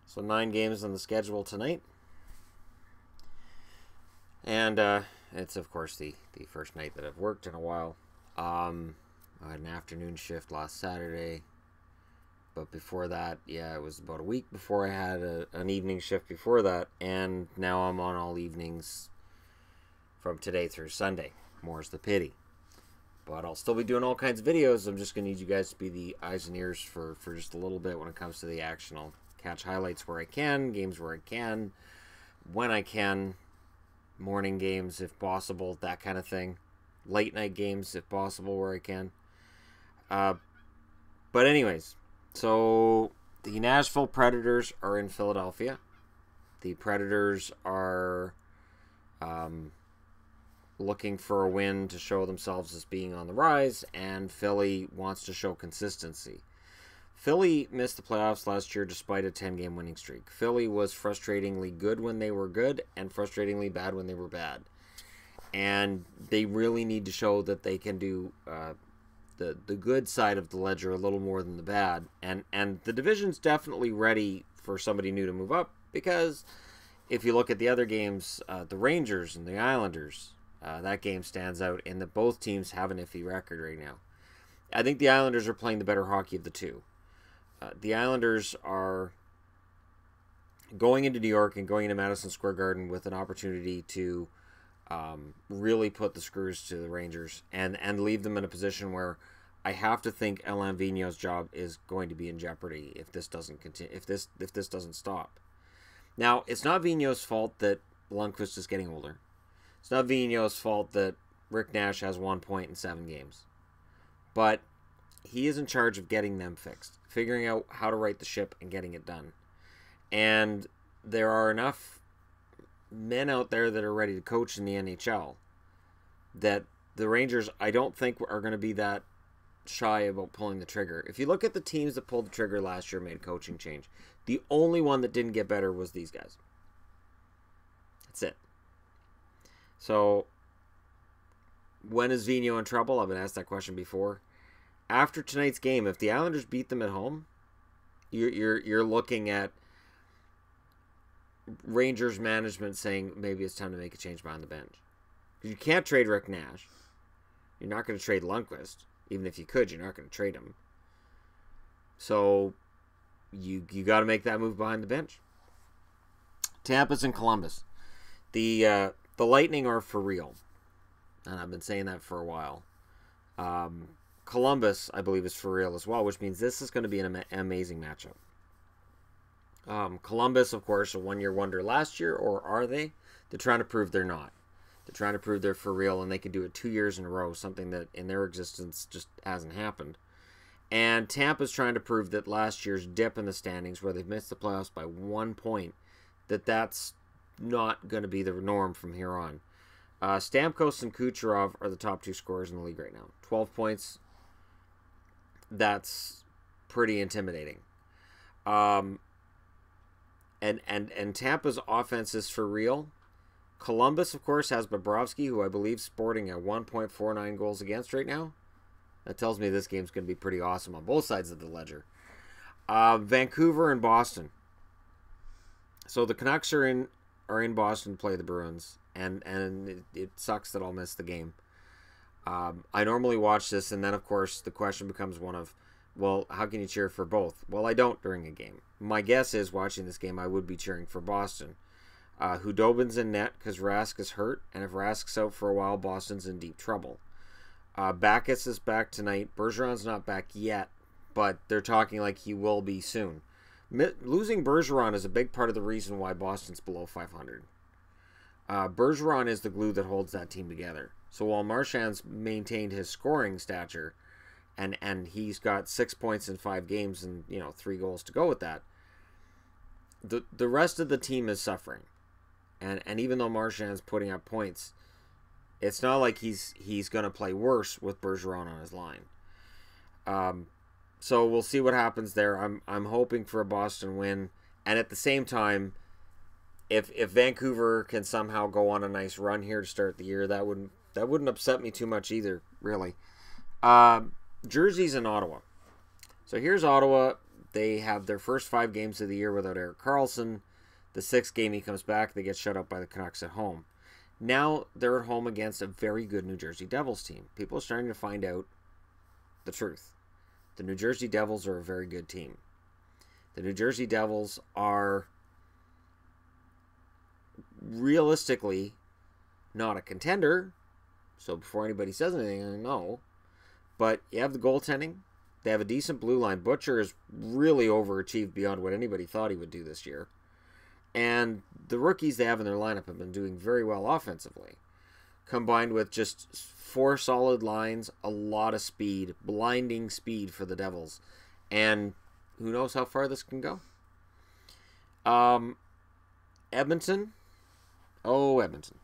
So 9 games on the schedule tonight. And it's, of course, the first night that I've worked in a while. I had an afternoon shift last Saturday. But before that, yeah, it was about a week before I had an evening shift before that. And now I'm on all evenings from today through Sunday. More's the pity. But I'll still be doing all kinds of videos. I'm just going to need you guys to be the eyes and ears for just a little bit when it comes to the action. I'll catch highlights where I can, games where I can, when I can, morning games if possible, that kind of thing. Late night games if possible where I can. But anyways, so the Nashville Predators are in Philadelphia. The Predators are looking for a win to show themselves as being on the rise, and Philly wants to show consistency. Philly missed the playoffs last year despite a 10-game winning streak. Philly was frustratingly good when they were good and frustratingly bad when they were bad. And they really need to show that they can do the good side of the ledger a little more than the bad. And the division's definitely ready for somebody new to move up, because if you look at the other games, the Rangers and the Islanders, that game stands out in that both teams have an iffy record right now. I think the Islanders are playing the better hockey of the two. The Islanders are going into New York and going into Madison Square Garden with an opportunity to really put the screws to the Rangers and leave them in a position where I have to think Alain Vigneault's job is going to be in jeopardy if this doesn't continue, if this doesn't stop. Now, it's not Vigneault's fault that Lundqvist is getting older. It's not Vigneault's fault that Rick Nash has 1 point in 7 games. But he is in charge of getting them fixed, figuring out how to right the ship and getting it done. And there are enough men out there that are ready to coach in the NHL that the Rangers, I don't think, are going to be that shy about pulling the trigger. If you look at the teams that pulled the trigger last year, made a coaching change, the only one that didn't get better was these guys. That's it. So, when is Vigneault in trouble? I've been asked that question before. After tonight's game, if the Islanders beat them at home, you're looking at Rangers management saying maybe it's time to make a change behind the bench. Because you can't trade Rick Nash. You're not going to trade Lundqvist. Even if you could, you're not going to trade him. So you got to make that move behind the bench. Tampa's in Columbus. The Lightning are for real. And I've been saying that for a while. Columbus, I believe, is for real as well, which means this is going to be an amazing matchup. Columbus, of course, a one-year wonder last year, or are they? They're trying to prove they're not. They're trying to prove they're for real, and they can do it 2 years in a row, something that in their existence just hasn't happened. And Tampa's trying to prove that last year's dip in the standings, where they've missed the playoffs by 1 point, that's not going to be the norm from here on. Stamkos and Kucherov are the top 2 scorers in the league right now. 12 points. That's pretty intimidating. And Tampa's offense is for real. Columbus, of course, has Bobrovsky, who I believe is sporting a 1.49 goals against right now. That tells me this game's going to be pretty awesome on both sides of the ledger. Vancouver and Boston. So the Canucks are in Boston to play the Bruins, and it sucks that I'll miss the game. I normally watch this, and then, of course, the question becomes one of, well, how can you cheer for both? Well, I don't during a game. My guess is, watching this game, I would be cheering for Boston. Hudobin's in net because Rask is hurt, and if Rask's out for a while, Boston's in deep trouble. Backes is back tonight. Bergeron's not back yet, but they're talking like he will be soon. Losing Bergeron is a big part of the reason why Boston's below 500. Bergeron is the glue that holds that team together. So while Marchand's maintained his scoring stature, and he's got 6 points in 5 games and 3 goals to go with that, the rest of the team is suffering. And even though Marchand's putting up points, it's not like he's going to play worse with Bergeron on his line. So we'll see what happens there. I'm hoping for a Boston win, and at the same time, if Vancouver can somehow go on a nice run here to start the year, that wouldn't upset me too much either, really. Jersey's in Ottawa. So here's Ottawa. They have their first 5 games of the year without Erik Karlsson. The 6th game he comes back, they get shut out by the Canucks at home. Now they're at home against a very good New Jersey Devils team. People are starting to find out the truth. The New Jersey Devils are a very good team. The New Jersey Devils are realistically not a contender. So before anybody says anything, I know. But you have the goaltending. They have a decent blue line. Butcher has really overachieved beyond what anybody thought he would do this year. And the rookies they have in their lineup have been doing very well offensively. Combined with just 4 solid lines, a lot of speed, blinding speed for the Devils. And who knows how far this can go. Edmonton. Oh, Edmonton.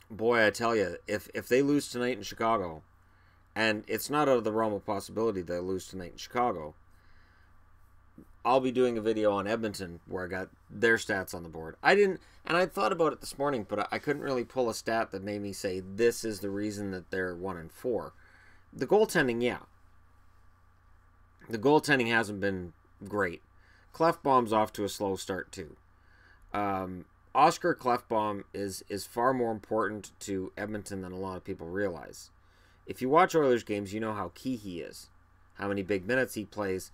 Boy, I tell you, if they lose tonight in Chicago, and it's not out of the realm of possibility they'll lose tonight in Chicago, I'll be doing a video on Edmonton where I got their stats on the board. I thought about it this morning, but I couldn't really pull a stat that made me say this is the reason that they're 1-4. The goaltending, yeah. The goaltending hasn't been great. Klefbom's off to a slow start too. Oscar Klefbom is far more important to Edmonton than a lot of people realize. If you watch Oilers games, you know how key he is, how many big minutes he plays,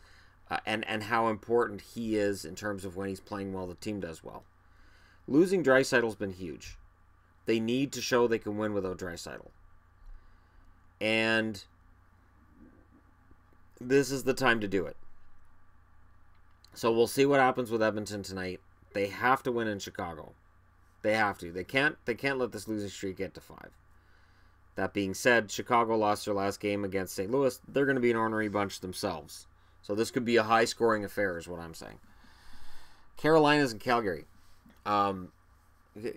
and how important he is in terms of when he's playing well, the team does well. Losing Draisaitl's been huge. They need to show they can win without Draisaitl. And this is the time to do it. So we'll see what happens with Edmonton tonight. They have to win in Chicago. They have to. They can't let this losing streak get to 5. That being said, Chicago lost their last game against St. Louis. They're going to be an ornery bunch themselves. So this could be a high-scoring affair is what I'm saying. Carolina's and Calgary.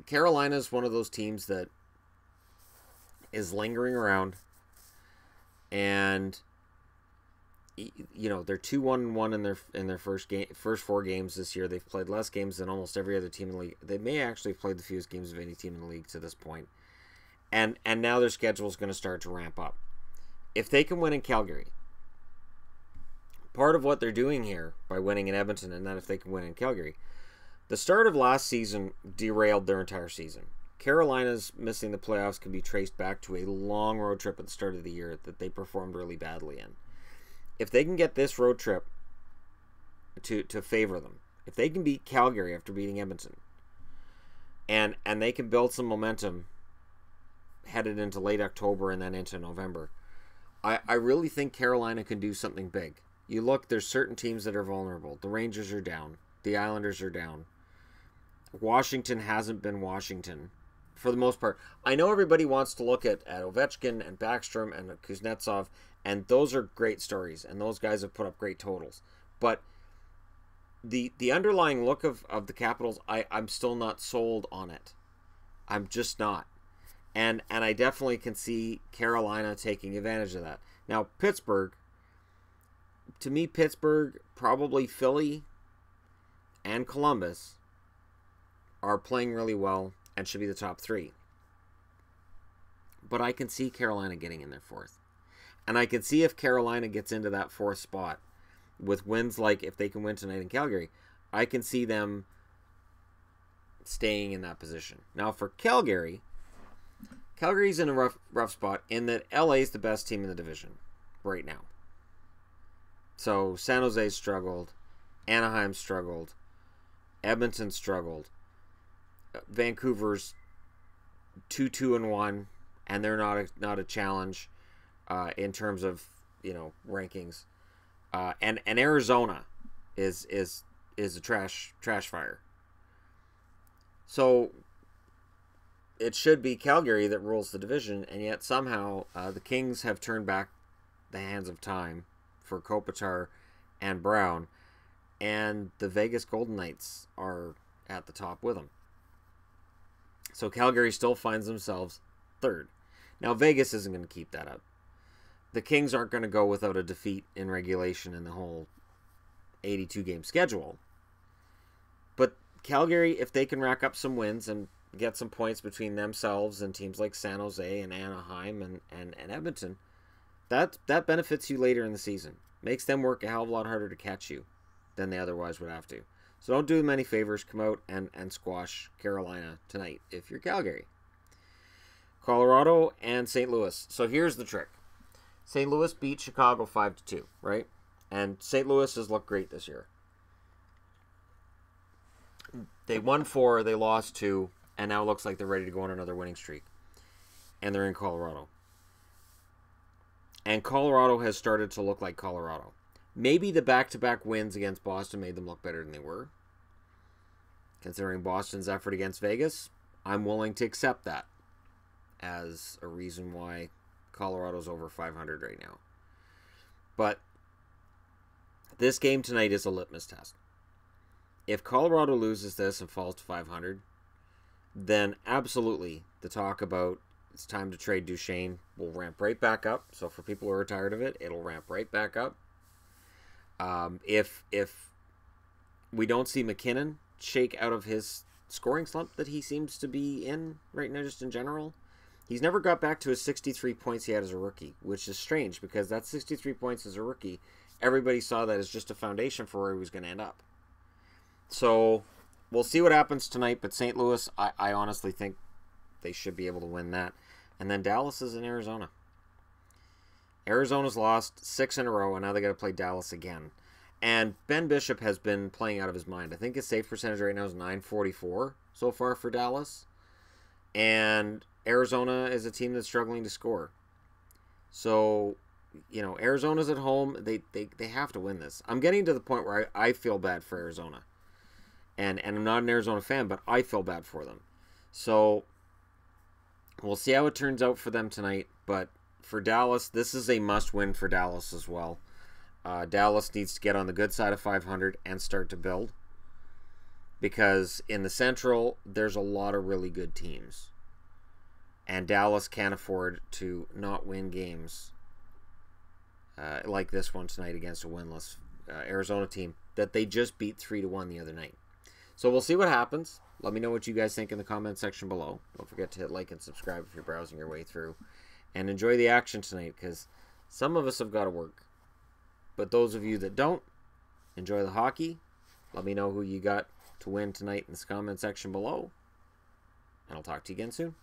Carolina's one of those teams that is lingering around. And you know, they're 2-1-1 in their first 4 games this year. They've played less games than almost every other team in the league. They may actually have played the fewest games of any team in the league to this point. And now their schedule is going to start to ramp up. If they can win in Calgary, part of what they're doing here by winning in Edmonton, and then if they can win in Calgary, the start of last season derailed their entire season. Carolina's missing the playoffs can be traced back to a long road trip at the start of the year that they performed really badly in. If they can get this road trip to favor them, if they can beat Calgary after beating Edmonton, and they can build some momentum headed into late October and then into November, I really think Carolina can do something big. You look, there's certain teams that are vulnerable. The Rangers are down. The Islanders are down. Washington hasn't been Washington for the most part. I know everybody wants to look at Ovechkin and Backstrom and Kuznetsov, and those are great stories, and those guys have put up great totals. But the underlying look of the Capitals, I'm still not sold on it. I'm just not. And I definitely can see Carolina taking advantage of that. Now, Pittsburgh, to me, Pittsburgh, probably Philly, and Columbus are playing really well and should be the top 3. But I can see Carolina getting in there 4th. And I can see if Carolina gets into that 4th spot with wins like if they can win tonight in Calgary, I can see them staying in that position. Now for Calgary's in a rough spot in that LA is the best team in the division right now. So San Jose struggled, Anaheim struggled, Edmonton struggled, Vancouver's 2-1, and they're not a challenge in terms of, you know, rankings. And Arizona is a trash fire. So it should be Calgary that rules the division, and yet somehow the Kings have turned back the hands of time for Kopitar and Brown, and the Vegas Golden Knights are at the top with them. So Calgary still finds themselves 3rd. Now Vegas isn't going to keep that up. The Kings aren't going to go without a defeat in regulation in the whole 82-game schedule. But Calgary, if they can rack up some wins and get some points between themselves and teams like San Jose and Anaheim and Edmonton, that benefits you later in the season. Makes them work a hell of a lot harder to catch you than they otherwise would have to. So don't do them any favors. Come out and squash Carolina tonight if you're Calgary. Colorado and St. Louis. So here's the trick. St. Louis beat Chicago 5-2, right? And St. Louis has looked great this year. They won 4, they lost 2, and now it looks like they're ready to go on another winning streak. And they're in Colorado. And Colorado has started to look like Colorado. Maybe the back-to-back wins against Boston made them look better than they were. Considering Boston's effort against Vegas, I'm willing to accept that as a reason why Colorado's over 500 right now. But this game tonight is a litmus test. If Colorado loses this and falls to 500, then absolutely the talk about it's time to trade Duchesne will ramp right back up. So for people who are tired of it, it'll ramp right back up. If we don't see McKinnon shake out of his scoring slump that he seems to be in right now, just in general, he's never got back to his 63 points he had as a rookie, which is strange because that 63 points as a rookie, everybody saw that as just a foundation for where he was going to end up. So we'll see what happens tonight, but St. Louis, I honestly think they should be able to win that. And then Dallas is in Arizona. Arizona's lost 6 in a row, and now they got to play Dallas again. And Ben Bishop has been playing out of his mind. I think his save percentage right now is .944 so far for Dallas. And Arizona is a team that's struggling to score. So, you know, Arizona's at home. They have to win this. I'm getting to the point where I feel bad for Arizona. And I'm not an Arizona fan, but I feel bad for them. So we'll see how it turns out for them tonight. But for Dallas, this is a must-win for Dallas as well. Dallas needs to get on the good side of 500 and start to build. Because in the Central, there's a lot of really good teams. And Dallas can't afford to not win games like this one tonight against a winless Arizona team that they just beat 3-1 the other night. So we'll see what happens. Let me know what you guys think in the comment section below. Don't forget to hit like and subscribe if you're browsing your way through. And enjoy the action tonight because some of us have got to work. But those of you that don't, enjoy the hockey. Let me know who you got to win tonight in the comment section below. And I'll talk to you again soon.